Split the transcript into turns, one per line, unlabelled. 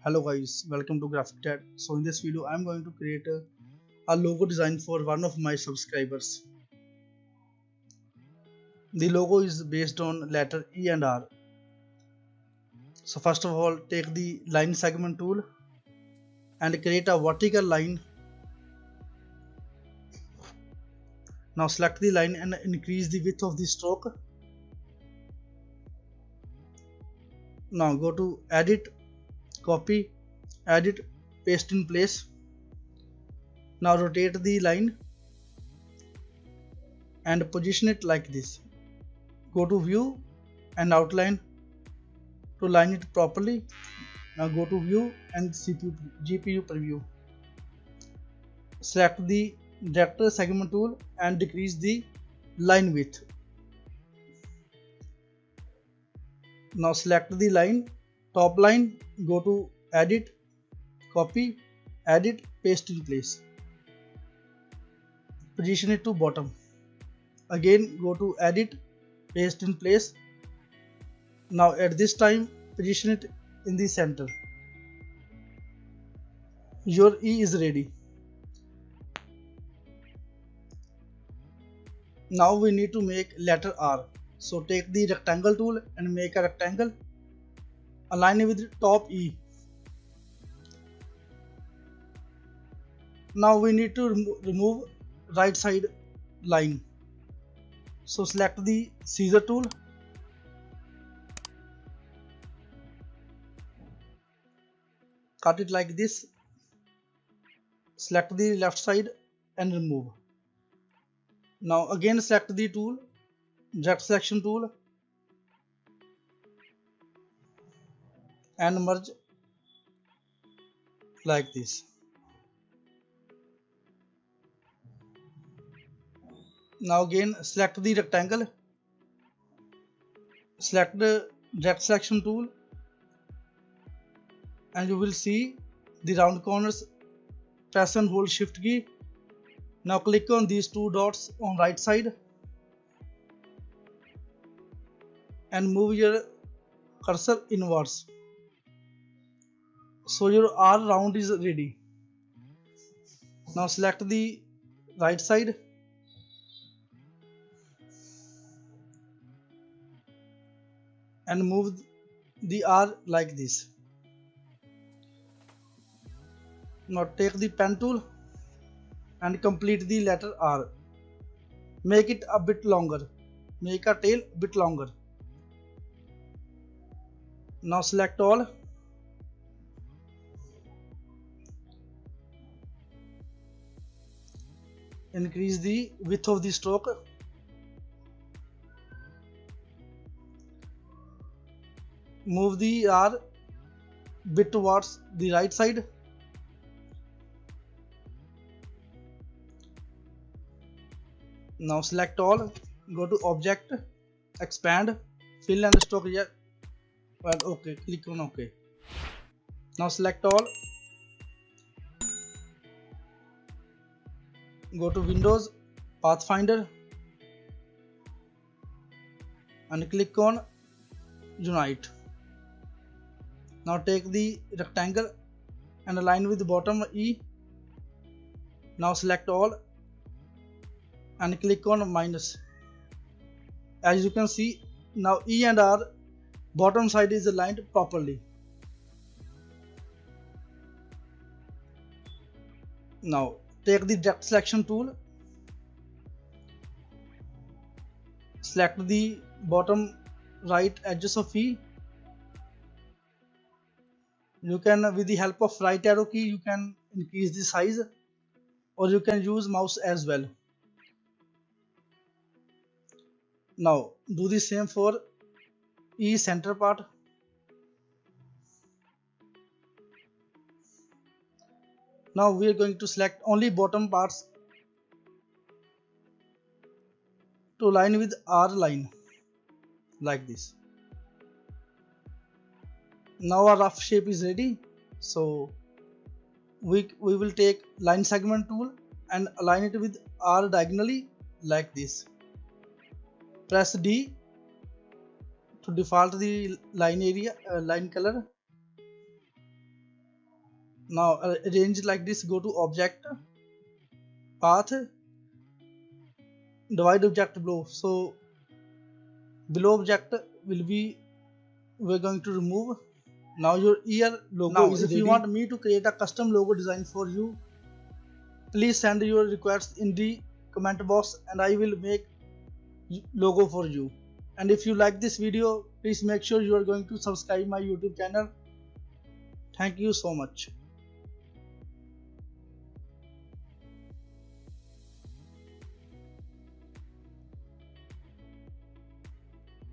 Hello guys, welcome to Graphicdad. So in this video I am going to create a logo design for one of my subscribers. The logo is based on letter E and R. So first of all, take the line segment tool and create a vertical line. Now select the line and increase the width of the stroke. Now go to edit, copy, edit, paste in place. Now rotate the line and position it like this. Go to view and outline to line it properly. Now go to view and GPU preview. Select the director segment tool and decrease the line width. Now select the line, top line, go to edit, copy, edit, paste in place. Position it to bottom. Again go to edit, paste in place. Now at this time position it in the center. Your E is ready. Now we need to make letter R. So take the rectangle tool and make a rectangle. Align it with top E. Now we need to remove right side line. So select the scissor tool. Cut it like this. Select the left side and remove. Now again select the tool, direct selection tool, and merge like this. Now again select the rectangle, select the direct selection tool, and you will see the round corners. Press and hold shift key. Now click on these two dots on right side and move your cursor inwards. So your R round is ready. Now select the right side and move the R like this. Now take the pen tool and complete the letter R. Make it a bit longer. Make a tail a bit longer. Now select all. Increase the width of the stroke. Move the R bit towards the right side. Now select all, go to object, expand, fill and stroke here, and OK, click on OK. Now select all, go to Windows, Pathfinder, and click on Unite. Now take the rectangle and align with the bottom E. Now select all and click on minus. As you can see, now E and R bottom side is aligned properly. Now take the direct selection tool, select the bottom right edges of E. You can, with the help of right arrow key, you can increase the size, or you can use mouse as well. Now do the same for E center part. Now we are going to select only bottom parts to align with R line like this. Now our rough shape is ready. So we will take line segment tool and align it with R diagonally like this. Press D to default the line area, line color. Now arrange it like this. Go to object, path, divide object below. So below object will be, we're going to remove. Now your ear logo is ready. If you want me to create a custom logo design for you, please send your request in the comment box and I will make logo for you. And if you like this video, please make sure you are going to subscribe my YouTube channel. Thank you so much.